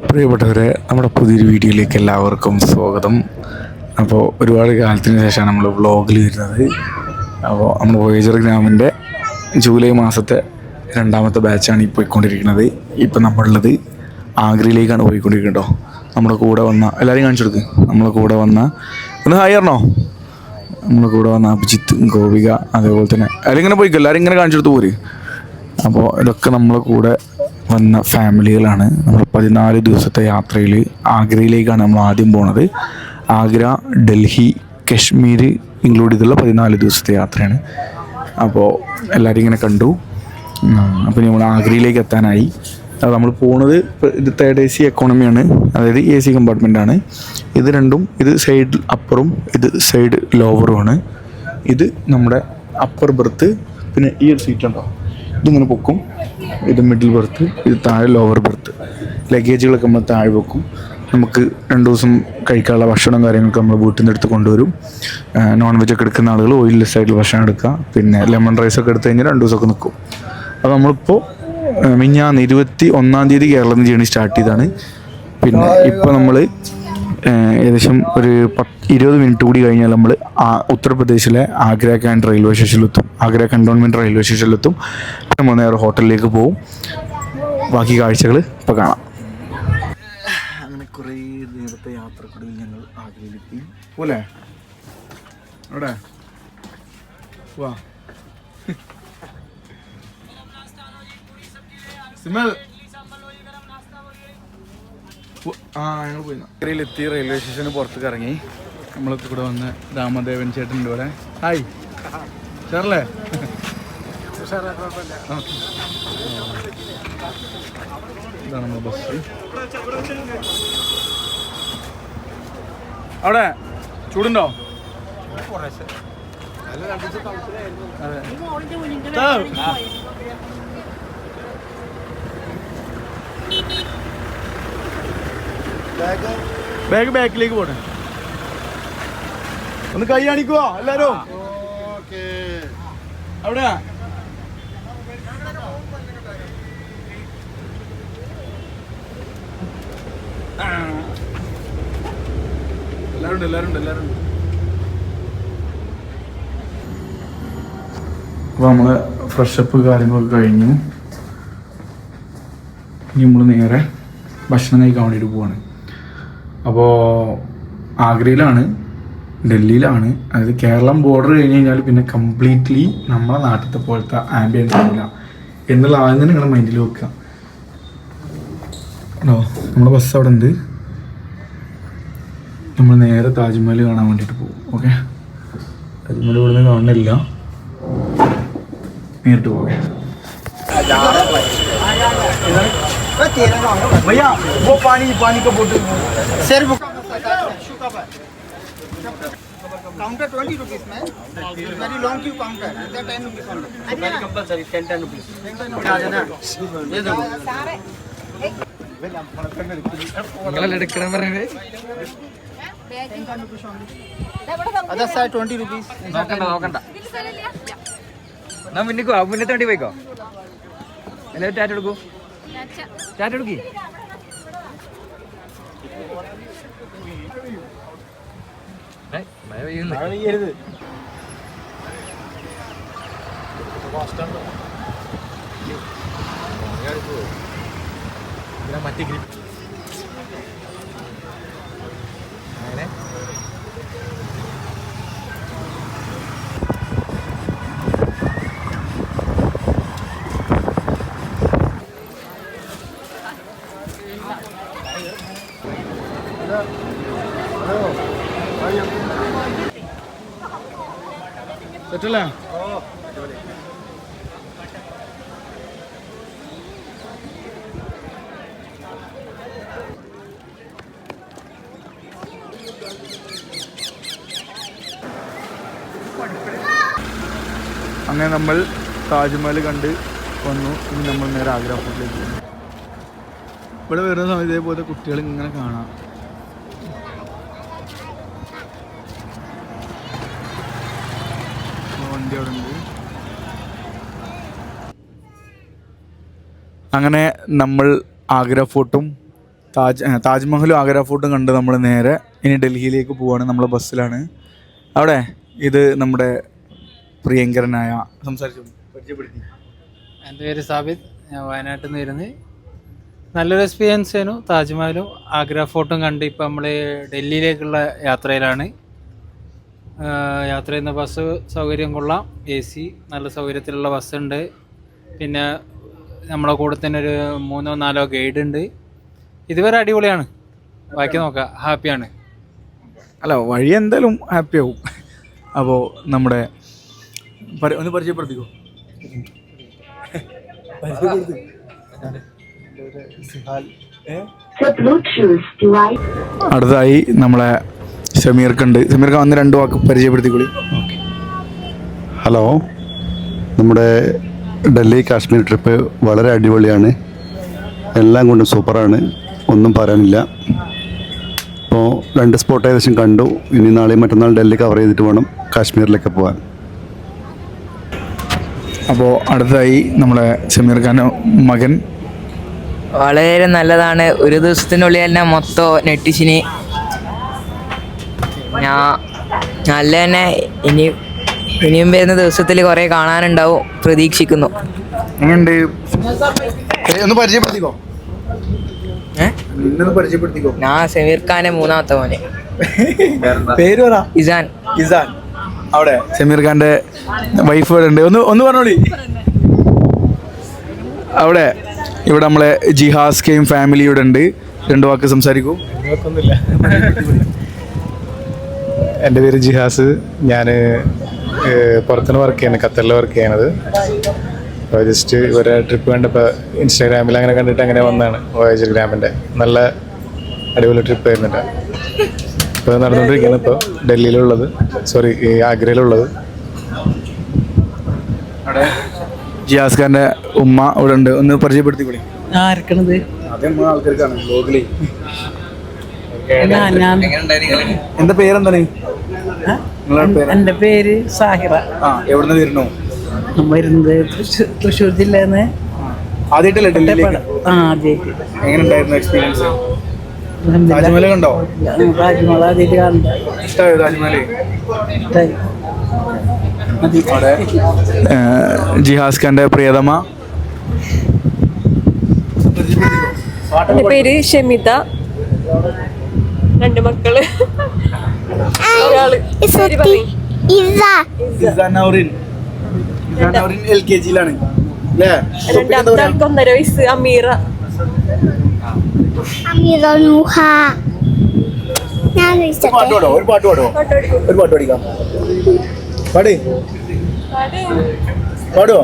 പ്രിയപ്പെട്ടവരെ, നമ്മുടെ പുതിയൊരു വീഡിയോയിലേക്ക് എല്ലാവർക്കും സ്വാഗതം. അപ്പോൾ ഒരുപാട് കാലത്തിന് ശേഷമാണ് നമ്മൾ വ്ളോഗിൽ വരുന്നത്. അപ്പോൾ നമ്മൾ വോയേജർ ഗ്രാമിൻ്റെ ജൂലൈ മാസത്തെ 2ാമത്തെ ബാച്ചാണ് ഈ പോയിക്കൊണ്ടിരിക്കുന്നത്. ഇപ്പം നമ്മളുള്ളത് ആഗ്രയിലേക്കാണ് പോയിക്കൊണ്ടിരിക്കുന്നത് കേട്ടോ. നമ്മുടെ കൂടെ വന്ന എല്ലാവരെയും കാണിച്ചു കൊടുക്കുക. നമ്മളെ കൂടെ വന്ന ഒന്ന് ഹായ് പറഞ്ഞോ. നമ്മളെ കൂടെ വന്ന അഭിജിത്ത്, ഗോപിക, അതേപോലെ തന്നെ എല്ലാവരും ഇങ്ങനെ പോയിക്കോ, എല്ലാവരും ഇങ്ങനെ കാണിച്ചു കൊടുത്ത് പോര്. അപ്പോൾ ഇതൊക്കെ നമ്മളെ കൂടെ വന്ന ഫാമിലികളാണ്. നമ്മൾ 14 ദിവസത്തെ യാത്രയിൽ ആഗ്രയിലേക്കാണ് നമ്മൾ ആദ്യം പോണത്. ആഗ്ര, ഡൽഹി, കശ്മീർ ഇൻക്ലൂഡ് ചെയ്തുള്ള 14 ദിവസത്തെ യാത്രയാണ്. അപ്പോൾ എല്ലാവരും ഇങ്ങനെ കണ്ടു. അപ്പോൾ നമ്മൾ ആഗ്രയിലേക്ക് എത്താനായി. അത് നമ്മൾ പോകുന്നത് ഇത് 3rd AC എക്കോണമിയാണ്, അതായത് AC കമ്പാർട്ട്മെൻറ്റാണ്. ഇത് രണ്ടും, ഇത് സൈഡ് അപ്പറും ഇത് സൈഡ് ലോവറുമാണ്. ഇത് നമ്മുടെ അപ്പർ ബെർത്ത്, പിന്നെ ഈ ഒരു സീറ്റ് ഉണ്ടോ, ഇതിങ്ങനെ പൊക്കും. ഇത് മിഡിൽ ബെർത്ത്, ഇത് താഴെ ലോവർ ബെർത്ത്. ലഗേജുകളൊക്കെ നമ്മൾ താഴെ വെക്കും. നമുക്ക് 2 ദിവസം കഴിക്കാനുള്ള ഭക്ഷണം കാര്യങ്ങളൊക്കെ നമ്മൾ വീട്ടിൽ നിന്ന് എടുത്ത് കൊണ്ടുവരും. നോൺ വെജ് ഒക്കെ എടുക്കുന്ന ആളുകൾ ഓയിൽലെസ് ആയിട്ടുള്ള ഭക്ഷണം എടുക്കുക. പിന്നെ ലെമൺ റൈസൊക്കെ എടുത്തു കഴിഞ്ഞാൽ 2 ദിവസമൊക്കെ നിൽക്കും. അപ്പോൾ നമ്മളിപ്പോൾ മിഞ്ഞാന്ന് 21-ാം തീയതി കേരളത്തിൽ നിന്ന് ജേണി സ്റ്റാർട്ട് ചെയ്താണ്. പിന്നെ ഇപ്പോൾ നമ്മൾ ഏകദേശം ഒരു 20 മിനിറ്റ് കൂടി കഴിഞ്ഞാൽ നമ്മൾ ഉത്തർപ്രദേശിലെ ആഗ്ര ക്യാൻറ്റ് റെയിൽവേ സ്റ്റേഷനിലെത്തും. ആഗ്ര കണ്ടോൺമെൻറ്റ് റെയിൽവേ സ്റ്റേഷനിലെത്തും. നമ്മൾ നേരെ ഹോട്ടലിലേക്ക് പോകും. ബാക്കി കാഴ്ചകൾ ഇപ്പോൾ കാണാം. അങ്ങനെ കുറേ നേരത്തെ യാത്രക്കിടയിൽ ഞങ്ങൾ ആഗ്രയിലെത്തി. പോലെ അവിടെ വാ സിമൽ. ഞങ്ങൾ പോയി ആഗ്രയിലെത്തി. റെയിൽവേ സ്റ്റേഷന് പുറത്തേക്ക് ഇറങ്ങി. നമ്മളൊക്കെ കൂടെ വന്ന് രാമദേവൻ ചേട്ടൻ്റെ ഇവിടെ. ഹായ് ചേർല്ലേ. ഇതാണ് നമ്മുടെ ബസ്. അവിടെ ചൂടുണ്ടോ? ബാഗ് ബാക്കിലേക്ക് പോട്ടെ. ഒന്ന് കൈ കാണിക്കുവോ എല്ലാരും? അവിടെ എല്ലാരും ഉണ്ട്. അപ്പോൾ നമ്മള് ഫ്രഷപ്പ് കാര്യങ്ങളൊക്കെ കഴിഞ്ഞു. ഇനി നമ്മൾ നേരെ ഭക്ഷണം കഴിക്കാൻ വേണ്ടിയിട്ട് പോവാണ്. അപ്പോൾ ആഗ്രയിലാണ്, ഡൽഹിയിലാണ്. അതായത് കേരളം ബോർഡർ കഴിഞ്ഞ് കഴിഞ്ഞാൽ പിന്നെ കംപ്ലീറ്റ്ലി നമ്മളെ നാട്ടിലത്തെ പോലത്തെ ആംബിയൻസ് ആവില്ല എന്നുള്ള ആദ്യം തന്നെ നിങ്ങളുടെ മൈൻഡിൽ വെക്കുക കേട്ടോ. നമ്മുടെ ബസ് അവിടെ ഉണ്ട്. നമ്മൾ നേരെ താജ്മഹൽ കാണാൻ വേണ്ടിയിട്ട് പോകും. ഓക്കെ, താജ്മഹൽ ഇവിടെ നിന്ന് കാണുന്നില്ല, നേരിട്ട് പോകെ. भैया वो पानी का बोतल सर वो काउंटर 20 रुपीस में very long queue counter 10 rupees only compulsory 10 rupees आ जाना ये देखो നിങ്ങളല്ലേ എടുക്കണം പറഞ്ഞേ. അതാ സാർ 20 रुपीस നോക്കണ്ട നാ മുന്നത്തെ വണ്ടി പോയിക്കോ. എല്ലാവരും ടാറ്റ എടുക്കൂ, ടാറ്റ എടുക്കി. മഴ പെയ്യരുത്. മറ്റേ ഗ്രിപ്പ് അങ്ങനെ സെറ്റല്ലേ. അങ്ങനെ നമ്മൾ താജ്മഹൽ കണ്ട് വന്നു. ഇനി നമ്മൾ നേരെ ആഗ്ര ഫോർട്ടിലേക്ക് പോകുന്നു. ഇവിടെ വരുന്ന സമയത്ത് ഇതേപോലെ കുട്ടികൾ ഇങ്ങനെ കാണാം. വണ്ടി അവിടെ ഉണ്ട്. അങ്ങനെ നമ്മൾ ആഗ്ര ഫോർട്ടും താജ്മഹലും ആഗ്ര ഫോർട്ടും കണ്ട് നമ്മൾ നേരെ ഇനി ഡൽഹിയിലേക്ക് പോവാണ്. നമ്മൾ ബസ്സിലാണ്. അവിടെ ഇത് നമ്മുടെ പ്രിയങ്കരനായ സംസാരിച്ചു പരിചയപ്പെടുത്തി. എൻ്റെ പേര് സാബിത്, ഞാൻ വയനാട്ടിൽ നിന്ന് വരുന്നത്. നല്ലൊരു എക്സ്പീരിയൻസ് ആയിരുന്നു. താജ്മഹലും ആഗ്ര ഫോർട്ടും കണ്ട് ഇപ്പോൾ നമ്മൾ ഡൽഹിയിലേക്കുള്ള യാത്രയിലാണ്. യാത്ര ചെയ്യുന്ന ബസ് സൗകര്യം കൊള്ളാം, AC നല്ല സൗകര്യത്തിലുള്ള ബസ്സുണ്ട്. പിന്നെ നമ്മളെ കൂടെ തന്നെ ഒരു 3-4 ഗൈഡ് ഉണ്ട്. ഇതുവരെ അടിപൊളിയാണ്. ബാക്കി നോക്കാം, ഹാപ്പിയാണ്. അല്ല, വഴി എന്തായാലും ഹാപ്പി ആവും. അപ്പോൾ നമ്മുടെ ഒന്ന് പരിചയപ്പെടുത്തിക്കോ. അടുത്തതായി നമ്മളെ സമീർക്കുണ്ട്. സമീർക്ക് വന്ന് 2 വാക്ക് പരിചയപ്പെടുത്തിക്കോളി. ഹലോ, നമ്മുടെ ഡൽഹി കാശ്മീർ ട്രിപ്പ് വളരെ അടിപൊളിയാണ്. എല്ലാം കൊണ്ടും സൂപ്പറാണ്, ഒന്നും പറയാനില്ല. ഇപ്പോൾ 2 സ്പോട്ട് ഏകദേശം കണ്ടു. ഇനി നാളെയും മറ്റന്നാൾ ഡൽഹി കവർ ചെയ്തിട്ട് വേണം കാശ്മീരിലേക്ക് പോകാൻ. അപ്പോൾ അടുത്തതായി നമ്മളെ സമീർ ഖാൻ്റെ മകൻ. വളരെ നല്ലതാണ്. ഒരു ദിവസത്തിനുള്ളിൽ തന്നെ മൊത്തം നെറ്റിച്ചിന് നല്ല തന്നെ. ഇനിയും വരുന്ന ദിവസത്തിൽ കുറേ കാണാനുണ്ടാവും, പ്രതീക്ഷിക്കുന്നു. എങ്ങനെയുണ്ട്? ഒന്ന് പരിചയപ്പെടുത്തിക്കോ. പരിചയപ്പെടുത്തിക്കോ. ഞാൻ സമീർ ഖാന്റെ 3ാമത്തെ മോനെ. പേര് പറ. ഇസാൻ. ഇസാൻ. അവിടെ സമീർ ഖാന്റെ വൈഫ് ഇവിടെ ഉണ്ട്. ഒന്ന് പറഞ്ഞോളി. അവിടെ ഇവിടെ നമ്മളെ ജിഹാസ് കെയും ഫാമിലി ഇവിടെ ഉണ്ട്. 2 വാക്ക് സംസാരിക്കൂ. എൻ്റെ പേര് ജിഹാസ്. ഞാൻ പുറത്തുനിന്ന് വർക്ക് ചെയ്യുന്നത്, ഖത്തറിൽ വർക്ക് ചെയ്യണത്. അപ്പോൾ ജസ്റ്റ് ഇവരെ ട്രിപ്പ് കണ്ടപ്പോൾ ഇൻസ്റ്റാഗ്രാമിൽ അങ്ങനെ കണ്ടിട്ട് അങ്ങനെ വന്നതാണ്. വോയേജർ ഗ്രാമിൻ്റെ നല്ല അടിപൊളി ട്രിപ്പ് ആയിരുന്നില്ല. ഇപ്പോൾ നടന്നുകൊണ്ടിരിക്കുകയാണ്. ഇപ്പോൾ ഡൽഹിയിലുള്ളത്, സോറി ആഗ്രയിലുള്ളത്. അവിടെ ജിയാസ് ഖാന്റെ ഉമ്മ ഇവിടെ ഉണ്ട്. ഒന്ന് പരിചയപ്പെടുത്തിക്കോളി. ആർക്കണത്? ആൾക്കാർക്കാണ് ബ്ലോഗില്. എന്താ പേരെന്താണ്? എന്റെ പേര് സാഹിറ. എവിടുന്ന് വരുന്നു? വരുന്നത് തൃശ്ശൂർ ജില്ലന്ന്. ആദ്യമായിട്ടല്ലേ ഡൽഹിയിലേക്ക്? ആദ്യമായിട്ട്. എങ്ങനെ ഉണ്ടായിരുന്നു എക്സ്പീരിയൻസ്? താജ്മഹൽ കണ്ടോ? താജ്മഹൽ ആദ്യമായിട്ട് കാണുന്നത്. ഇഷ്ടമായോ താജ്മഹൽ? ജിഹാസ് ഖാന്റെ പ്രിയതമ. എൻ്റെ പേര് ഷമിത. 2 മക്കള്. ഒരാള് LKG-ലാണ്. രണ്ടാമത്തെ ആൾക്ക് 1.5 വയസ്സ്. അമീറ. ഒരു പാട്ട് പാടിക്കാം. പാടുവോ?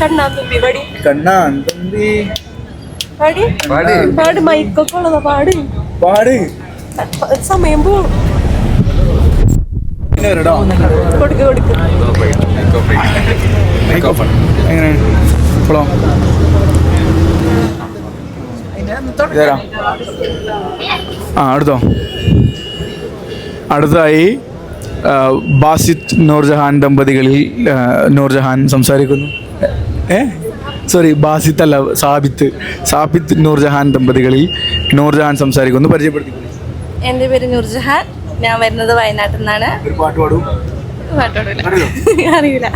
കണ്ണാത്തുമ്പി പടി. കണ്ണാത്തുമ്പി പാട്. മൈക്കൊക്കെ ഉള്ളതാ. പാട്. സമയം പോവും. കൊടുക്ക്. എങ്ങനെ അടുത്തോ? അടുത്തതായി ബാസിത്ത് നൂർജഹാൻ ദമ്പതികളിൽ നൂർജഹാൻ സംസാരിക്കുന്നു. സോറി, ബാസിത്ത് അല്ല, സാബിത്ത് നൂർജഹാൻ ദമ്പതികളിൽ നൂർജഹാൻ സംസാരിക്കുന്നു. പരിചയപ്പെടുത്തി. എൻ്റെ പേര് നൂർജഹാൻ. ഞാൻ വരുന്നത് വയനാട്ടിൽ നിന്നാണ്. ഒരു പാട്ട് പാടൂ. അറിയില്ല.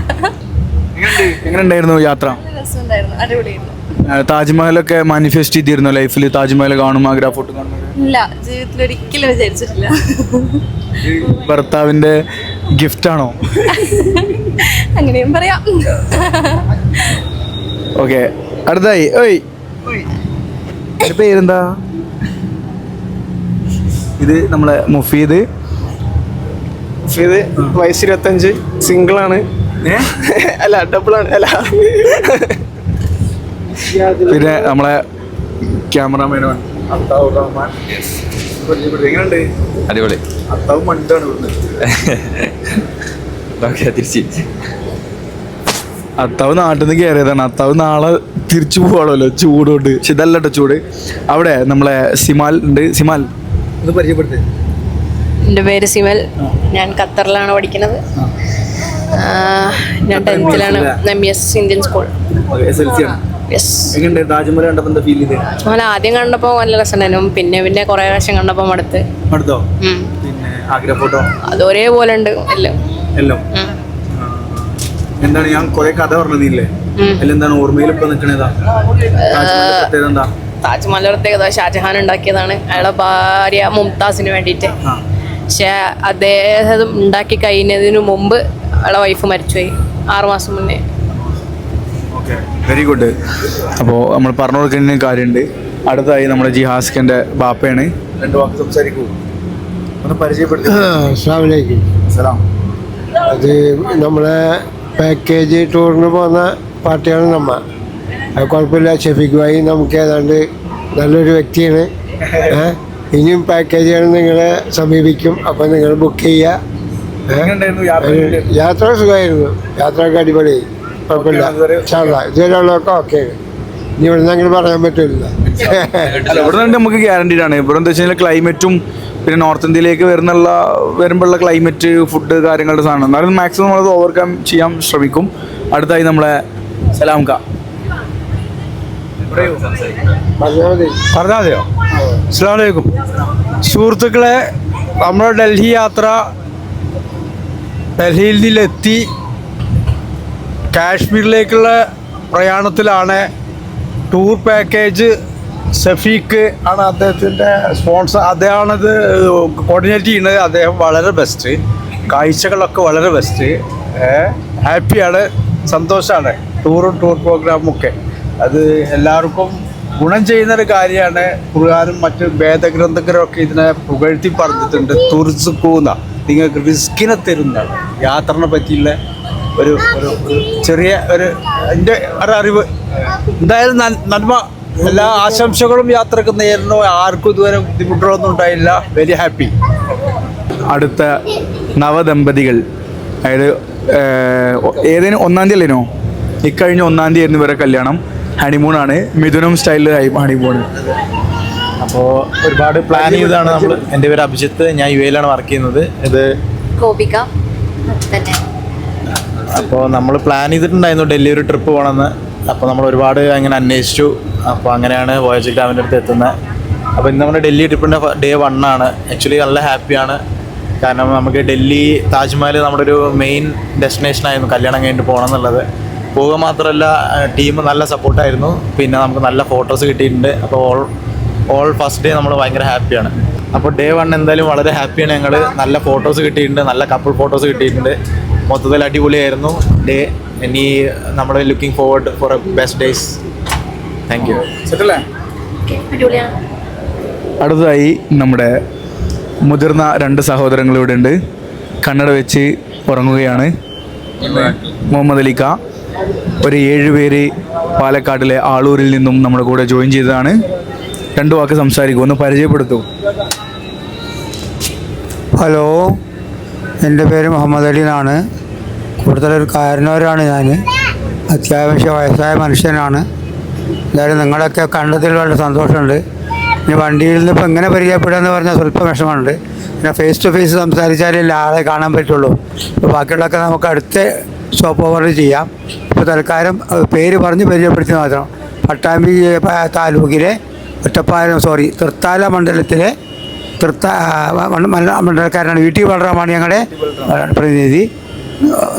എങ്ങനെ ഉണ്ടായിരുന്നു യാത്ര? രസമുണ്ടായിരുന്നു, അടിപൊളിയായിരുന്നു. താജ്മഹലൊക്കെ മാനിഫെസ്റ്റ് ചെയ്തിരുന്നു ലൈഫിൽ? താജ്മഹൽ കാണും, ആഗ്ര ഫോർട്ട് കാണും? ഇല്ല, ജീവിതത്തിൽ ഒരിക്കലും വിചാരിച്ചിട്ടില്ല. ഭർത്താവിന്റെ ഗിഫ്റ്റ് ആണോ? അങ്ങനെയും പറയാം. ഓക്കെ, അടുത്തായി. പേരെന്താ? ഇത് നമ്മളെ മുഫീദ്. വയസ്സ് 25, സിംഗിളാണ്. അല്ല, ഡബിളാണ്. അല്ല, പിന്നെ നമ്മളെ ക്യാമറാമാനാണ് അത്താവ് റഹ്മാൻ. എങ്ങനെയുണ്ട്? അടിപൊളി. അത്താവ് മണ്ടാണ് ഇവിടുന്ന്. അത്താവ് നാട്ടിൽ നിന്ന് കയറിയതാണ്. അത്താവ് നാളെ തിരിച്ചു പോവാണല്ലോ ചൂടുകൊണ്ട്. പക്ഷെ ഇതല്ല കേട്ടോ ചൂട്. അവിടെ നമ്മളെ സിമാൽ ഉണ്ട്. സിമാൽ ഒന്ന് പരിചയപ്പെടുത്തേ. എൻ്റെ പേര് സിമൽ. ഞാൻ ഖത്തറിലാണ് പഠിക്കുന്നത്. ഞാൻ 10th-ലാണ്. MES Indian school. SLC ആണ്. യെസ്. എങ്ങനെയുണ്ട് താജ്മഹൽ കണ്ടപ്പോൾ എന്താ ഫീൽ ചെയ്ത്? താജ്മഹൽ ആദ്യം കണ്ടപ്പോൾ നല്ല രസമുണ്ടായിരുന്നു, പിന്നെ കുറേ പ്രാവശ്യം കണ്ടപ്പോൾ മടുത്ത്. അടുത്തോ? പിന്നെ ആഗ്ര ഫോട്ടോ അത് ഒരേപോലെ ഉണ്ട് എല്ലാം. എല്ലാം എന്താണ്? ഞാൻ കുറെ കഥ പറഞ്ഞില്ലേ, എന്താണ് ഓർമ്മയിൽ ഇപ്പൊ നിൽക്കണേതാ? എന്താ താജ്മഹൽ പ്രത്യേകത ഷാജഹാൻ ഉണ്ടാക്കിയതാണ് അയാളെ ഭാര്യ മുംതാസിന് വേണ്ടിയിട്ട്. പക്ഷെ അദ്ദേഹം ഉണ്ടാക്കി കഴിഞ്ഞതിന് മുമ്പ് അയാളെ വൈഫ് മരിച്ചുപോയി 6 മാസം മുന്നേ. Very good. അപ്പോൾ നമ്മൾ പറഞ്ഞു കൊടുക്കുന്ന കാര്യമുണ്ട്. അടുത്തായി നമ്മുടെ ജിഹാസ്ഖന്റെ ബാപ്പയാണ്. 2 വാക്ക് സംസാരിക്കൂ, ഒന്ന് പരിചയപ്പെടുത്തി. അസ്സലാമലൈക്കും. സലാം. അത് നമ്മളെ പാക്കേജ് ടൂറിന് പോകുന്ന പാർട്ടിയാണ് നമ്മ. അത് കുഴപ്പമില്ല. ഷെഫീഖ് ഭായി നമുക്ക് ഏതാണ്ട് നല്ലൊരു വ്യക്തിയാണ്. ഇനിയും പാക്കേജുകൾ നിങ്ങളെ സമീപിക്കും. അപ്പം നിങ്ങൾ ബുക്ക് ചെയ്യുക. യാത്ര സുഖമായിരുന്നു, യാത്രയൊക്കെ അടിപൊളിയായി, കുഴപ്പമില്ല. ഇതുവരെ ഉള്ളതൊക്കെ ഓക്കെ. ഇനി ഇവിടെ നിന്ന് അങ്ങനെ പറയാൻ പറ്റില്ല. ഇവിടെ നമുക്ക് ഗ്യാരണ്ടീഡ് ആണ്. ഇവിടെ എന്താ വെച്ചാൽ ക്ലൈമറ്റും പിന്നെ നോർത്ത് ഇന്ത്യയിലേക്ക് വരുമ്പോഴുള്ള ക്ലൈമറ്റ്, ഫുഡ്, കാര്യങ്ങളുടെ സാധനം. എന്നാലും മാക്സിമം നമ്മളത് ഓവർകം ചെയ്യാൻ ശ്രമിക്കും. അടുത്തായി നമ്മളെ സലാംക. പറഞ്ഞാൽ മതി. പറഞ്ഞാൽ മതിയോ? അസ്സലാമു അലൈക്കും. സുഹൃത്തുക്കളെ, നമ്മുടെ ഡൽഹി യാത്ര, ഡൽഹിയിൽ നിന്നെത്തി കാശ്മീരിലേക്കുള്ള പ്രയാണത്തിലാണ്. ടൂർ പാക്കേജ് ഷഫീഖ് ആണ് അദ്ദേഹത്തിൻ്റെ സ്പോൺസർ. അദ്ദേഹമാണിത് കോർഡിനേറ്റ് ചെയ്യുന്നത്. അദ്ദേഹം വളരെ ബെസ്റ്റ്, കാഴ്ചകളൊക്കെ വളരെ ബെസ്റ്റ്. ഹാപ്പിയാണ്, സന്തോഷമാണ്. ടൂർ പ്രോഗ്രാമും ഒക്കെ അത് എല്ലാവർക്കും ഗുണം ചെയ്യുന്നൊരു കാര്യമാണ്. ഖുർആനും മറ്റ് വേദഗ്രന്ഥകരൊക്കെ ഇതിനെ പുകഴ്ത്തി പറഞ്ഞിട്ടുണ്ട്. തുർസുക്കൂന്ന, നിങ്ങൾക്ക് റിസ്കിനെ തരുന്നതാണ്. യാത്രനെ പറ്റിയുള്ള ഒരു ചെറിയ എൻ്റെ ഒരറിവ്. എന്തായാലും നന്മ, എല്ലാ ആശംസകളും യാത്രക്ക് നേരുന്നു. ആർക്കും ഇതുവരെ ബുദ്ധിമുട്ടുകളൊന്നും ഉണ്ടായില്ല. Very happy. അടുത്ത നവദമ്പതികൾ, അതായത് ഏതേനും 1-ാം തീയതി അല്ലേനോ? ഇക്കഴിഞ്ഞ 1-ാം തീയതി ആയിരുന്നു ഇവരെ കല്യാണം. ഹണിമൂണാണ്, മിഥുനം സ്റ്റൈലിൽ ഹണിമൂൺ. അപ്പോൾ ഒരുപാട് പ്ലാൻ ചെയ്താണ് നമ്മൾ. എൻ്റെ പേര് അഭിജിത്ത്, ഞാൻ UAE വർക്ക് ചെയ്യുന്നത്. ഇത് ഗോപിക തന്നെ. അപ്പോൾ നമ്മൾ പ്ലാൻ ചെയ്തിട്ടുണ്ടായിരുന്നു ഡൽഹി ഒരു ട്രിപ്പ് പോകണമെന്ന്. അപ്പോൾ നമ്മൾ ഒരുപാട് അങ്ങനെ അന്വേഷിച്ചു. അപ്പോൾ അങ്ങനെയാണ് വോയേജ് ഡാമിൻ്റെ അടുത്ത് എത്തുന്നത്. അപ്പോൾ ഇന്ന് നമ്മുടെ ഡൽഹി ട്രിപ്പിൻ്റെ ഡേ 1 ആണ്. ആക്ച്വലി നല്ല ഹാപ്പിയാണ്. കാരണം നമുക്ക് ഡൽഹി താജ്മഹൽ നമ്മുടെ ഒരു മെയിൻ ഡെസ്റ്റിനേഷനായിരുന്നു കല്യാണം കഴിഞ്ഞിട്ട് പോകണം എന്നുള്ളത്. പോവുക മാത്രമല്ല, ടീം നല്ല സപ്പോർട്ടായിരുന്നു. പിന്നെ നമുക്ക് നല്ല ഫോട്ടോസ് കിട്ടിയിട്ടുണ്ട്. അപ്പോൾ ഓൾ ഫസ്റ്റ് ഡേ നമ്മൾ ഭയങ്കര ഹാപ്പിയാണ്. അപ്പോൾ ഡേ 1 എന്തായാലും വളരെ ഹാപ്പിയാണ് ഞങ്ങൾ. നല്ല ഫോട്ടോസ് കിട്ടിയിട്ടുണ്ട്, നല്ല കപ്പിൾ ഫോട്ടോസ് കിട്ടിയിട്ടുണ്ട്. മൊത്തത്തിൽ അടിപൊളിയായിരുന്നു ഡേ. ഇനി നമ്മൾ looking forward for A best days. Thank you. അടുത്തതായി നമ്മുടെ മുതിർന്ന 2 സഹോദരങ്ങൾ ഇവിടെ ഉണ്ട്. കണ്ണട വെച്ച് ഉറങ്ങുകയാണ്. മുഹമ്മദ് അലിക്ക, ഒരു 7 പേര് പാലക്കാട്ടിലെ ആളൂരിൽ നിന്നും നമ്മുടെ കൂടെ ജോയിൻ ചെയ്തതാണ്. 2 വാക്ക് സംസാരിക്കും, ഒന്ന് പരിചയപ്പെടുത്തൂ. ഹലോ, എൻ്റെ പേര് മുഹമ്മദ് അലി എന്നാണ്. കൂടുതലൊരു കാരണവരാണ് ഞാൻ. അത്യാവശ്യം വയസ്സായ മനുഷ്യനാണ്. എന്തായാലും നിങ്ങളൊക്കെ കണ്ടതിൽ വളരെ സന്തോഷമുണ്ട്. ഇനി വണ്ടിയിൽ നിന്ന് ഇപ്പോൾ എങ്ങനെ പരിചയപ്പെടുക എന്ന് പറഞ്ഞാൽ സ്വല്പം വിഷമമുണ്ട്. പിന്നെ ഫേസ് ടു ഫേസ് സംസാരിച്ചാലേ ആളെ കാണാൻ പറ്റുള്ളൂ. ഇപ്പോൾ ബാക്കിയുള്ളതൊക്കെ നമുക്ക് അടുത്ത സ്റ്റോപ്പ് ഓവറിൽ ചെയ്യാം. ഇപ്പോൾ തൽക്കാലം പേര് പറഞ്ഞ് പരിചയപ്പെടുത്തി മാത്രം. പട്ടാമ്പി താലൂക്കിലെ തൃത്താല മണ്ഡലത്തിലെ മണ്ഡലക്കാരനാണ്. വീട്ടിൽ വളരാമാണ് ഞങ്ങളുടെ പ്രതിനിധി.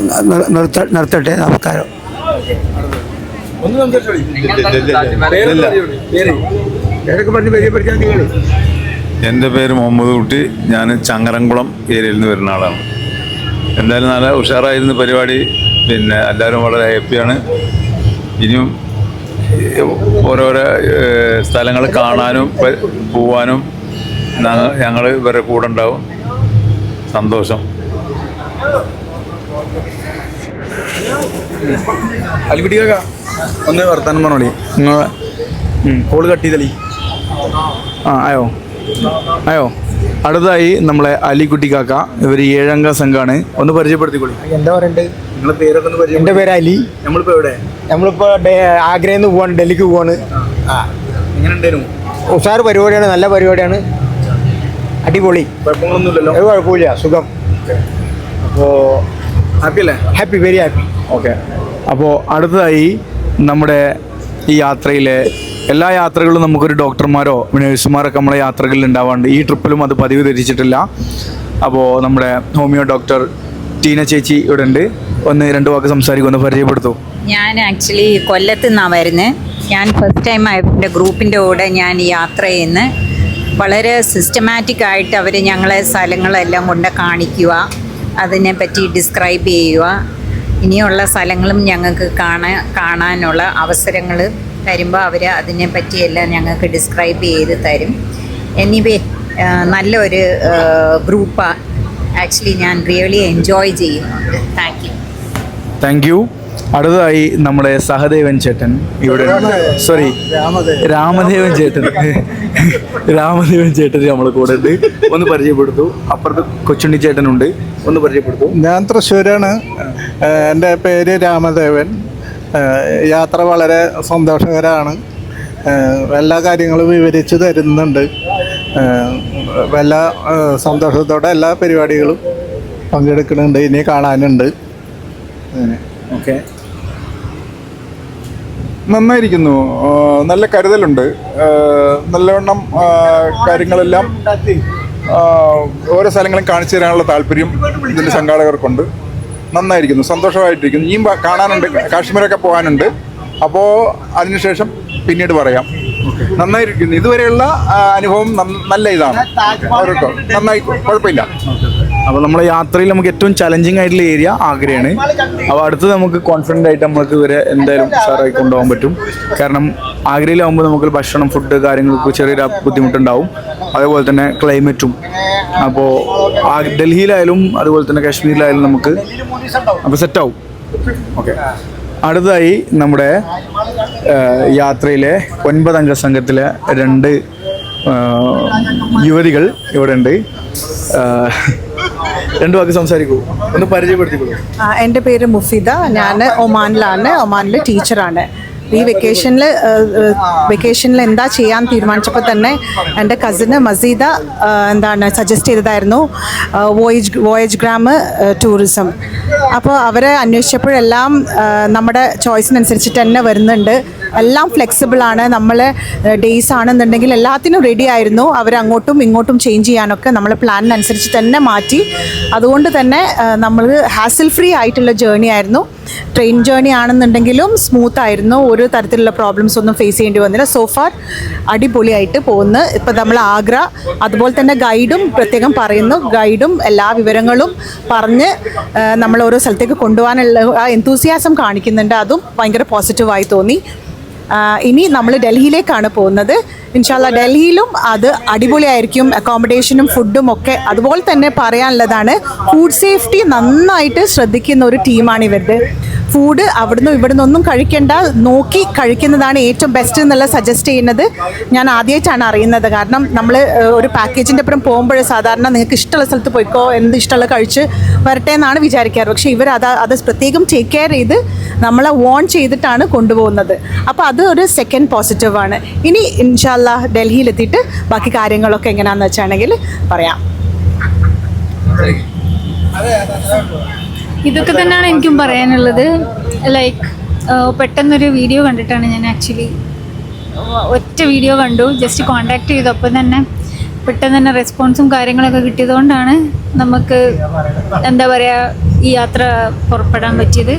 നിർത്തട്ടെ. നമസ്കാരം. എൻ്റെ പേര് മുഹമ്മദ് കുട്ടി. ഞാൻ ചങ്ങരംകുളം ഏരിയയിൽ നിന്ന് വരുന്ന ആളാണ്. എന്തായാലും നല്ല ഉഷാറായിരുന്നു പരിപാടി. പിന്നെ എല്ലാവരും വളരെ ഹാപ്പിയാണ്. ഇനിയും ഓരോരോ സ്ഥലങ്ങൾ കാണാനും പോവാനും ഞങ്ങൾ ഇവരുടെ കൂടെ ഉണ്ടാവും. സന്തോഷം. അലിക്കുട്ടിക്ക ഒന്ന് വർത്താനം പറഞ്ഞോളി. നിങ്ങൾ കോള് കട്ട് ചെയ്തളി. ആയോ. അടുത്തതായി നമ്മളെ അലിക്കുട്ടി കാക്ക. ഇവർ 7-അംഗ സംഘമാണ്. ഒന്ന് പരിചയപ്പെടുത്തിക്കോളി. എന്താ പറയണ്ടേ? നിങ്ങളെ പേരൊക്കെ ഒന്ന് പരിചയം. എൻ്റെ പേര് അലി. നമ്മളിപ്പോൾ എവിടെ? നമ്മളിപ്പോൾ ആഗ്രയിൽ നിന്ന് പോവാണ്, ഡൽഹിക്ക് പോവാണ്. എങ്ങനെ ഉണ്ടായിരുന്നു? ഉഷാർ പരിപാടിയാണ്, നല്ല പരിപാടിയാണ്, അടിപൊളി. കുഴപ്പങ്ങളൊന്നുമില്ലല്ലോ? ഒരു കുഴപ്പമില്ല, സുഖം. അപ്പോൾ ഹാപ്പി അല്ലേ? Happy, very happy. ഓക്കെ. അപ്പോൾ അടുത്തതായി നമ്മുടെ ഈ യാത്രയിലെ എല്ലാ യാത്രകളിലും നമുക്കൊരു ഡോക്ടർമാരോ നഴ്സുമാരൊക്കെ നമ്മളെ യാത്രകളിൽ ഉണ്ടാവാറുണ്ട്. ഈ ട്രിപ്പിലും അത് പതിവ് ധരിച്ചിട്ടില്ല. അപ്പോൾ നമ്മുടെ ഹോമിയോ ഡോക്ടർ ടീന ചേച്ചി ഇവിടെ ഉണ്ട്. ഒന്ന് 2 വാക്ക് സംസാരിക്കുമെന്ന് പരിചയപ്പെടുത്തൂ. ഞാൻ ആക്ച്വലി കൊല്ലത്ത് നിന്നാണ് വരുന്നത്. ഞാൻ ഫസ്റ്റ് ടൈം എൻ്റെ ഗ്രൂപ്പിൻ്റെ കൂടെ ഞാൻ യാത്ര ചെയ്യുന്നത്. വളരെ സിസ്റ്റമാറ്റിക് ആയിട്ട് അവർ ഞങ്ങളെ സ്ഥലങ്ങളെല്ലാം കൊണ്ട് കാണിക്കുക, അതിനെപ്പറ്റി ഡിസ്ക്രൈബ് ചെയ്യുക, ഇനിയുള്ള സ്ഥലങ്ങളും ഞങ്ങൾക്ക് കാണാനുള്ള അവസരങ്ങൾ തരുമ്പോൾ അവർ അതിനെപ്പറ്റിയെല്ലാം ഞങ്ങൾക്ക് ഡിസ്ക്രൈബ് ചെയ്ത് തരും. എനിവേ നല്ലൊരു ഗ്രൂപ്പാണ്. ആക്ച്വലി ഞാൻ റിയലി എൻജോയ് ചെയ്യുന്നുണ്ട്. Thank you. അടുത്തതായി നമ്മുടെ സഹദേവൻ ചേട്ടൻ ഇവിടെ, സോറി രാമദേവൻ ചേട്ടൻ നമ്മളെ കൂടെ ഉണ്ട്. ഒന്ന് പരിചയപ്പെടുത്തു. അപ്പുറത്ത് കൊച്ചുണ്ണി ചേട്ടനുണ്ട്, ഒന്ന് പരിചയപ്പെടുത്തു. ഞാൻ തൃശ്ശൂരാണ്. എൻ്റെ പേര് രാമദേവൻ. യാത്ര വളരെ സന്തോഷകരമാണ്. എല്ലാ കാര്യങ്ങളും വിവരിച്ച് തരുന്നുണ്ട്. എല്ലാ സന്തോഷത്തോടെ എല്ലാ പരിപാടികളും പങ്കെടുക്കുന്നുണ്ട്. ഇനി കാണാനുണ്ട്. ഓക്കെ, നന്നായിരിക്കുന്നു. നല്ല കരുതലുണ്ട്. നല്ലവണ്ണം കാര്യങ്ങളെല്ലാം ഓരോ സ്ഥലങ്ങളും കാണിച്ചു തരാനുള്ള താല്പര്യം ഇതിൻ്റെ സംഘാടകർക്കുണ്ട്. നന്നായിരിക്കുന്നു, സന്തോഷമായിട്ടിരിക്കുന്നു. ഇനിയും കാണാനുണ്ട്, കാശ്മീരൊക്കെ പോകാനുണ്ട്. അപ്പോൾ അതിനുശേഷം പിന്നീട് പറയാം. നന്നായിരിക്കുന്നു. ഇതുവരെയുള്ള അനുഭവം നല്ല ഇതാണ്. ഓരോരുത്തർ നന്നായി, കുഴപ്പമില്ല. അപ്പോൾ നമ്മളെ യാത്രയിൽ നമുക്ക് ഏറ്റവും ചലഞ്ചിങ് ആയിട്ടുള്ള ഏരിയ ആഗ്രയാണ്. അപ്പോൾ അടുത്ത് നമുക്ക് കോൺഫിഡൻ്റ് ആയിട്ട് നമുക്ക് ഇവരെ എന്തായാലും ഉഷാറായി കൊണ്ടുപോകാൻ പറ്റും. കാരണം ആഗ്രയിലാകുമ്പോൾ നമുക്ക് ഭക്ഷണം, ഫുഡ് കാര്യങ്ങൾക്ക് ചെറിയൊരു ബുദ്ധിമുട്ടുണ്ടാവും. അതേപോലെ തന്നെ ക്ലൈമറ്റും. അപ്പോൾ ഡൽഹിയിലായാലും അതുപോലെ തന്നെ കാശ്മീരിലായാലും നമുക്ക് അപ്പോൾ സെറ്റാവും. ഓക്കെ, അടുത്തതായി നമ്മുടെ യാത്രയിലെ 9 അംഗ സംഘത്തിലെ 2 യുവതികൾ ഇവിടെ ഉണ്ട്. 2 വാക്ക് സംസാരിക്കൂ, ഒന്ന് പരിചയപ്പെടുത്തിക്കോളൂ. എൻ്റെ പേര് മുഫിദ. ഞാൻ ഒമാനിൽ ടീച്ചറാണ്. ഈ വെക്കേഷനിൽ എന്താ ചെയ്യാൻ തീരുമാനിച്ചപ്പോൾ തന്നെ എൻ്റെ കസിന് മസീദ സജസ്റ്റ് ചെയ്തതായിരുന്നു വോയേജ് ഗ്രാം ടൂറിസം. അപ്പോൾ അവരെ അന്വേഷിച്ചപ്പോഴെല്ലാം നമ്മുടെ ചോയ്സിനനുസരിച്ചിട്ട് തന്നെ വരുന്നുണ്ട്. എല്ലാം ഫ്ലെക്സിബിളാണ്. നമ്മൾ ഡേയ്സ് ആണെന്നുണ്ടെങ്കിൽ എല്ലാത്തിനും റെഡി ആയിരുന്നു. അവർ അങ്ങോട്ടും ഇങ്ങോട്ടും ചേഞ്ച് ചെയ്യാനൊക്കെ നമ്മൾ പ്ലാനിനനുസരിച്ച് തന്നെ മാറ്റി. അതുകൊണ്ട് തന്നെ നമ്മൾ ഹാസിൽ ഫ്രീ ആയിട്ടുള്ള ജേർണി ആയിരുന്നു. ട്രെയിൻ ജേർണി ആണെന്നുണ്ടെങ്കിലും സ്മൂത്ത് ആയിരുന്നു. ഒരു തരത്തിലുള്ള പ്രോബ്ലംസ് ഒന്നും ഫേസ് ചെയ്യേണ്ടി വന്നില്ല. സോഫാർ അടിപൊളിയായിട്ട് പോകുന്നു. ഇപ്പം നമ്മൾ ആഗ്ര, അതുപോലെ തന്നെ ഗൈഡും പ്രത്യേകം പറയുന്നു. ഗൈഡും എല്ലാ വിവരങ്ങളും പറഞ്ഞ് നമ്മൾ ഓരോ സ്ഥലത്തേക്ക് കൊണ്ടുപോകാനുള്ള ആ എന്തൂസിയാസം കാണിക്കുന്നുണ്ട്. അതും ഭയങ്കര പോസിറ്റീവായി തോന്നി. ഇനി നമ്മൾ ഡൽഹിയിലേക്കാണ് പോകുന്നത്. ഇൻഷാല്ലാ ഡൽഹിയിലും അത് അടിപൊളിയായിരിക്കും. അക്കോമഡേഷനും ഫുഡും ഒക്കെ അതുപോലെ തന്നെ പറയാനുള്ളതാണ്. ഫുഡ് സേഫ്റ്റി നന്നായിട്ട് ശ്രദ്ധിക്കുന്ന ഒരു ടീമാണ് ഇവരുടെ. ഫുഡ് അവിടുന്ന് ഇവിടുന്ന് ഒന്നും കഴിക്കേണ്ട, നോക്കി കഴിക്കുന്നതാണ് ഏറ്റവും ബെസ്റ്റ് എന്നുള്ള സജസ്റ്റ് ചെയ്യുന്നത് ഞാൻ ആദ്യമായിട്ടാണ് അറിയുന്നത്. കാരണം നമ്മൾ ഒരു പാക്കേജിൻ്റെ അപ്പുറം പോകുമ്പോൾ സാധാരണ നിങ്ങൾക്ക് ഇഷ്ടമുള്ള സ്ഥലത്ത് പോയിക്കോ, എന്ത് ഇഷ്ടമുള്ള കഴിച്ച് വരട്ടെ എന്നാണ് വിചാരിക്കാറ്. പക്ഷേ ഇവർ അത് പ്രത്യേകം ടേക്ക് കെയർ ചെയ്ത് നമ്മളെ വോൺ ചെയ്തിട്ടാണ് കൊണ്ടുപോകുന്നത്. അപ്പോൾ അത് ഒരു സെക്കൻഡ് പോസിറ്റീവാണ്. ഇനി ഇൻഷാല്ലാ ഡൽഹിയിലെത്തിയിട്ട് ബാക്കി കാര്യങ്ങളൊക്കെ എങ്ങനെയാണെന്ന് വെച്ചാണെങ്കിൽ പറയാം. ഇതൊക്കെ തന്നെയാണ് എനിക്കും പറയാനുള്ളത്. ലൈക്ക് പെട്ടെന്നൊരു വീഡിയോ കണ്ടിട്ടാണ് ഞാൻ ആക്ച്വലി ഒറ്റ വീഡിയോ കണ്ടു. ജസ്റ്റ് കോണ്ടാക്ട് ചെയ്തപ്പോൾ തന്നെ പെട്ടെന്ന് തന്നെ റെസ്പോൺസും കാര്യങ്ങളൊക്കെ കിട്ടിയതുകൊണ്ടാണ് നമുക്ക് എന്താ പറയുക ഈ യാത്ര പുറപ്പെടാൻ പറ്റിയത്.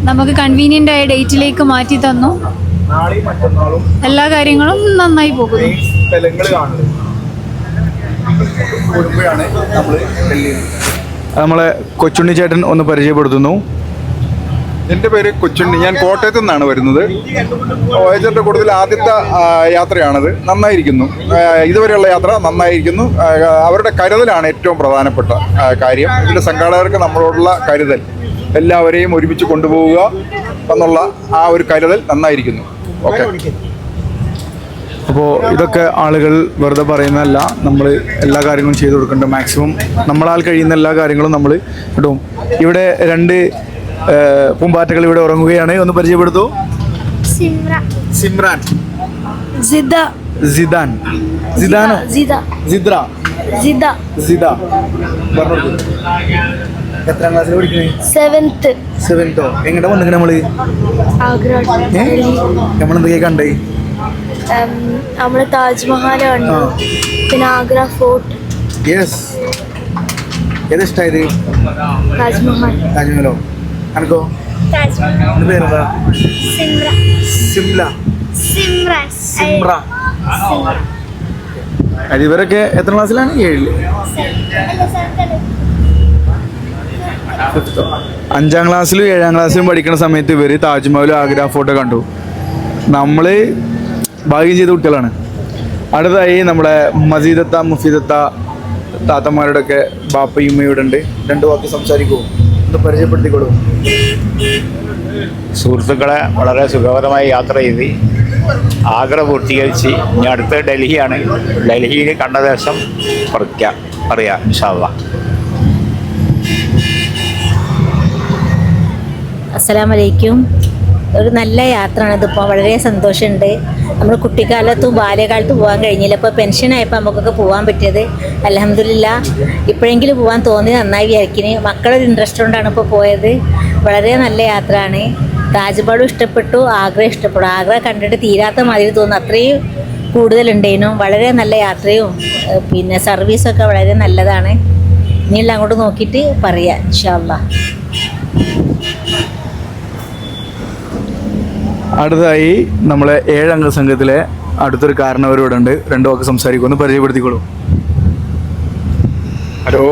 നമുക്ക് കൺവീനിയൻ്റ് ആയ ഡേറ്റിലേക്ക് മാറ്റി തന്നു. എല്ലാ കാര്യങ്ങളും നന്നായി പോകുന്നു. നമ്മളെ കൊച്ചുണ്ണി ചേട്ടൻ ഒന്ന് പരിചയപ്പെടുത്തുന്നു. എൻ്റെ പേര് കൊച്ചുണ്ണി. ഞാൻ കോട്ടയത്തു നിന്നാണ് വരുന്നത്. വോയേജറിൻ്റെ കൂടുതൽ ആദ്യത്തെ യാത്രയാണത്. നന്നായിരിക്കുന്നു. ഇതുവരെയുള്ള യാത്ര നന്നായിരിക്കുന്നു. അവരുടെ കരുതലാണ് ഏറ്റവും പ്രധാനപ്പെട്ട കാര്യം. ഇതിൻ്റെ സംഘാടകർക്ക് നമ്മളോടുള്ള കരുതൽ, എല്ലാവരെയും ഒരുമിച്ച് കൊണ്ടുപോവുക എന്നുള്ള ആ ഒരു കരുതൽ നന്നായിരിക്കുന്നു. ഓക്കെ, അപ്പോൾ ഇതൊക്കെ ആളുകൾ വെറുതെ പറയുന്നതല്ല. നമ്മൾ എല്ലാ കാര്യങ്ങളും ചെയ്തു കൊടുക്കുന്നുണ്ട്. മാക്സിമം നമ്മളാൽ കഴിയുന്ന എല്ലാ കാര്യങ്ങളും നമ്മൾ ഇടും. ഇവിടെ 2 പൂമ്പാറ്റകൾ ഇവിടെ ഉറങ്ങുകയാണ്. ഒന്ന് പരിചയപ്പെടുത്തൂ. സിമ്രാൻ, സിദാൻ, സിദാനോ, സിദ്ര, സിദ. എത്രാം ക്ലാസ്സിൽ പഠിക്കുന്നത്? 7th. 7th. എങ്ങോട്ടാ വന്നിട്ട് നമ്മള്? ആഗ്ര. നമ്മളെന്തൊക്കെയാ കണ്ടേ? നമ്മള് താജ്മഹൽ കണ്ടു, പിന്നെ ആഗ്ര ഫോർട്ട്. യെസ്. ഏതാ ഇഷ്ടമായത്? താജ്മഹൽ. താജ്മഹലോ? അനക്കോ? പേരെന്താ? സിംല. സിംറ. ഇവരൊക്കെ എത്ര ക്ലാസ്സിലാണ്? 7ല്. 5ാം ക്ലാസ്സിലും 7ാം ക്ലാസ്സിലും പഠിക്കുന്ന സമയത്ത് ഇവർ താജ്മഹലും ആഗ്ര ഫോർട്ട് കണ്ടു. നമ്മൾ ഭാഗ്യം ചെയ്ത കുട്ടികളാണ്. അടുത്തതായി നമ്മുടെ മസീദത്ത, മുഫീദത്ത താത്തമാരുടെ ഒക്കെ ബാപ്പയും ഇവിടെ ഉണ്ട്. 2 വാക്ക് സംസാരിക്കുമോ? ഒന്ന് പരിചയപ്പെടുത്തിക്കോളൂ. സുഹൃത്തുക്കളെ, വളരെ സുഖകരമായി യാത്ര ചെയ്ത് ആഗ്ര പൂർത്തീകരിച്ച് ഇനി അടുത്ത ഡൽഹിയാണ്. ഡൽഹിയിൽ കണ്ട ദിവസം പറയാം ഇൻഷാ അല്ലാഹ്. അസ്സലാമു അലൈക്കും. ഒരു നല്ല യാത്രയാണ് ഇതിപ്പോൾ. വളരെ സന്തോഷമുണ്ട്. നമ്മൾ കുട്ടിക്കാലത്തും ബാല്യകാലത്തും പോകാൻ കഴിഞ്ഞില്ല. ഇപ്പോൾ പെൻഷനായപ്പോൾ നമുക്കൊക്കെ പോകാൻ പറ്റിയത്. അൽഹംദുലില്ലാഹ്. ഇപ്പോഴെങ്കിലും പോകാൻ തോന്നി നന്നായി വിചാരിക്കുന്നു. മക്കളൊരു ഇൻട്രസ്റ്റ് കൊണ്ടാണ് ഇപ്പോൾ പോയത്. വളരെ നല്ല യാത്രയാണ്. താജ്മഹലും ഇഷ്ടപ്പെട്ടു, ആഗ്ര ഇഷ്ടപ്പെട്ടു. ആഗ്ര കണ്ടിട്ട് തീരാത്ത മാതിരി തോന്നുന്നു, അത്രയും കൂടുതലുണ്ടേനു. വളരെ നല്ല യാത്രയും പിന്നെ സർവീസൊക്കെ വളരെ നല്ലതാണ്. ഇനിയെല്ലാം അങ്ങോട്ട് നോക്കിയിട്ട് പറയാം ഇൻഷാ അല്ലാഹ്. അടുത്തതായി നമ്മളെ 7 അംഗ സംഘത്തിലെ അടുത്തൊരു കാരണവരോട് ഉണ്ട്. 2 വാക്ക് സംസാരിക്കുമെന്ന് പരിചയപ്പെടുത്തിക്കോളൂ. ഹലോ,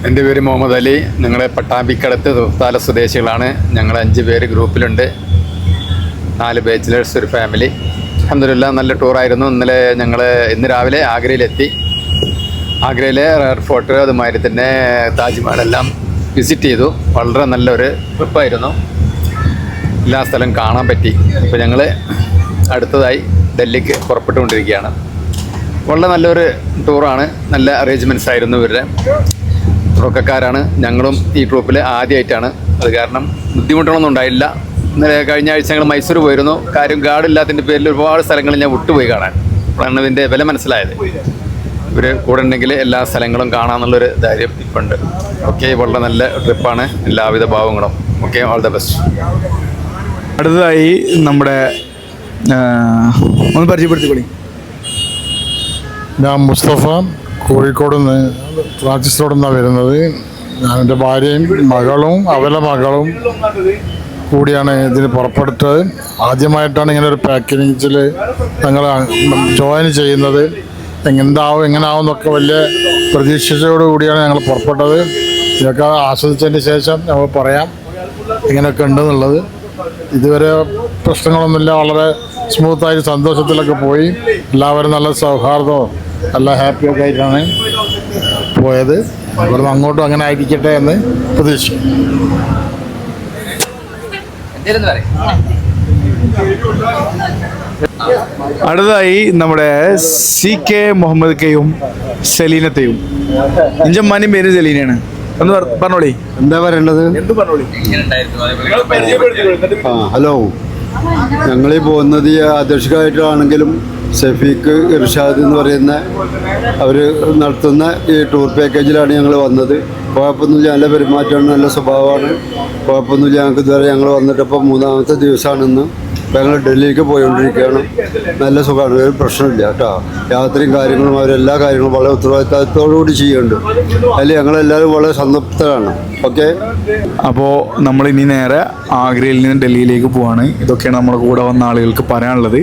എൻ്റെ പേര് മുഹമ്മദ് അലി. ഞങ്ങൾ പട്ടാമ്പിക്കടുത്ത് തുർത്താല സ്വദേശികളാണ്. ഞങ്ങൾ 5 പേര് ഗ്രൂപ്പിലുണ്ട്. 4 ബാച്ചിലേഴ്സ്, ഒരു ഫാമിലി. അൽഹംദുലില്ലാഹ് നല്ല ടൂറായിരുന്നു. ഇന്ന് രാവിലെ ആഗ്രയിലെത്തി. ആഗ്രയിലെ റെഡ് ഫോർട്ട്, അതുമാതിരി തന്നെ താജ്മഹലെല്ലാം വിസിറ്റ് ചെയ്തു. വളരെ നല്ലൊരു ട്രിപ്പായിരുന്നു. എല്ലാ സ്ഥലം കാണാൻ പറ്റി. ഇപ്പോൾ ഞങ്ങൾ അടുത്തതായി ഡൽഹിക്ക് പുറപ്പെട്ടുകൊണ്ടിരിക്കുകയാണ്. വളരെ നല്ലൊരു ടൂറാണ്. നല്ല അറേഞ്ച്മെൻറ്റ്സ് ആയിരുന്നു ഇവരുടെ. തുടക്കക്കാരാണ്. ഞങ്ങളും ഈ ട്രൂപ്പിൽ ആദ്യമായിട്ടാണ്. അത് കാരണം ബുദ്ധിമുട്ടുകളൊന്നും ഉണ്ടായില്ല. കഴിഞ്ഞ ആഴ്ച ഞങ്ങൾ മൈസൂർ പോയിരുന്നു. കാര്യം ഗാർഡില്ലാത്തതിൻ്റെ പേരിൽ ഒരുപാട് സ്ഥലങ്ങളിൽ ഞാൻ വിട്ടുപോയി കാണാൻ. അപ്പോഴാണ് ഇതിൻ്റെ വില മനസ്സിലായത്. ഇവർ കൂടെ ഉണ്ടെങ്കിൽ എല്ലാ സ്ഥലങ്ങളും കാണാമെന്നുള്ളൊരു ധൈര്യം ഇപ്പം ഉണ്ട്. ഓക്കെ, വളരെ നല്ല ട്രിപ്പാണ്. എല്ലാവിധ ഭാവങ്ങളും. Okay, all the best. അടുത്തതായി നമ്മുടെ ഒന്ന് പരിചയപ്പെടുത്തിക്കോളി. ഞാൻ മുസ്തഫ, കോഴിക്കോട് നിന്ന് ഫ്രാൻസിസ് റോഡിൽ നിന്നാണ് വരുന്നത്. ഞാൻ എൻ്റെ ഭാര്യയും മകളും അവരുടെ മകളും കൂടിയാണ് ഇതിന് പുറപ്പെടുത്തത്. ആദ്യമായിട്ടാണ് ഇങ്ങനെ ഒരു പാക്കേജിൽ ഞങ്ങൾ ജോയിൻ ചെയ്യുന്നത്. എങ്ങനാവും എന്നൊക്കെ വലിയ പ്രതീക്ഷയോടു കൂടിയാണ് ഞങ്ങൾ പുറപ്പെട്ടത്. ഇതൊക്കെ ആസ്വദിച്ചതിന് ശേഷം ഞങ്ങൾ പറയാം ഇങ്ങനെയൊക്കെ ഉണ്ടെന്നുള്ളത്. ഇതുവരെ പ്രശ്നങ്ങളൊന്നുമില്ല. വളരെ സ്മൂത്തായിട്ട് സന്തോഷത്തിലൊക്കെ പോയി. എല്ലാവരും നല്ല സൗഹാർദ്ദവും നല്ല ഹാപ്പിയൊക്കെ ആയിട്ടാണ് പോയത്. ഇവിടുന്ന് അങ്ങോട്ടും അങ്ങനെ ആയിരിക്കട്ടെ എന്ന് പ്രതീക്ഷിക്കും. അടുത്തതായി നമ്മുടെ CK മുഹമ്മദ് കെയും സെലീനത്തെയും. ഇഞ്ചമ്മാനും പേര് സെലീനയാണ്. ഒന്ന് പറഞ്ഞോളി. എന്താ പറയേണ്ടത്? ഹലോ, ഞങ്ങളീ പോകുന്നത് ആദർശികമായിട്ടാണെങ്കിലും ഷഫീഖ് ഇർഷാദ് എന്ന് പറയുന്ന അവർ നടത്തുന്ന ഈ ടൂർ പാക്കേജിലാണ് ഞങ്ങൾ വന്നത്. കുഴപ്പമൊന്നുമില്ല, നല്ല പെരുമാറ്റമാണ്, നല്ല സ്വഭാവമാണ്. കുഴപ്പമൊന്നുമില്ല. ഞങ്ങൾക്ക് ഇതുവരെ ഞങ്ങൾ വന്നിട്ടിപ്പോൾ 3ാമത്തെ ദിവസമാണിന്ന്. അപ്പോൾ ഞങ്ങൾ ഡൽഹിക്ക് പോയിക്കൊണ്ടിരിക്കുകയാണ്. നല്ല സുഖമാണ്, ഒരു പ്രശ്നമില്ല കേട്ടോ. യാത്രയും കാര്യങ്ങളും അവരെല്ലാ കാര്യങ്ങളും വളരെ ഉത്തരവാദിത്തത്തോടുകൂടി ചെയ്യുന്നുണ്ട്. അതിൽ ഞങ്ങളെല്ലാവരും വളരെ സംതൃപ്തരാണ്. ഓക്കെ, അപ്പോൾ നമ്മളിനി നേരെ ആഗ്രയിൽ നിന്ന് ഡൽഹിയിലേക്ക് പോവാണ്. ഇതൊക്കെയാണ് നമ്മുടെ കൂടെ വന്ന ആളുകൾക്ക് പറയാനുള്ളത്.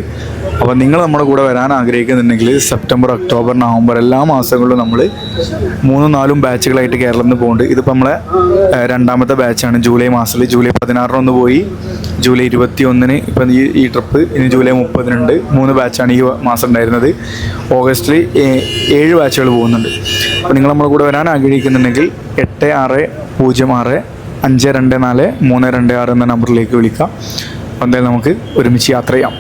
അപ്പോൾ നിങ്ങൾ നമ്മുടെ കൂടെ വരാൻ ആഗ്രഹിക്കുന്നുണ്ടെങ്കിൽ സെപ്റ്റംബർ, ഒക്ടോബർ, നവംബർ എല്ലാ മാസങ്ങളിലും നമ്മൾ 3-4 ബാച്ചുകളായിട്ട് കേരളത്തിൽ നിന്ന് പോകുന്നുണ്ട്. ഇതിപ്പോൾ നമ്മളെ 2ാമത്തെ ബാച്ചാണ്. ജൂലൈ മാസത്തിൽ ജൂലൈ 16 ഒന്ന് പോയി, ജൂലൈ 21 ഇപ്പം ഈ ട്രിപ്പ്, ഇനി ജൂലൈ 30 3 ബാച്ചാണ് ഈ മാസം ഉണ്ടായിരുന്നത്. ഓഗസ്റ്റിൽ 7 ബാച്ചുകൾ പോകുന്നുണ്ട്. അപ്പോൾ നിങ്ങൾ നമ്മുടെ കൂടെ വരാൻ ആഗ്രഹിക്കുന്നുണ്ടെങ്കിൽ 8606524326 എന്ന നമ്പറിലേക്ക് വിളിക്കാം. അപ്പോൾ എന്തായാലും നമുക്ക് ഒരുമിച്ച് യാത്ര ചെയ്യാം.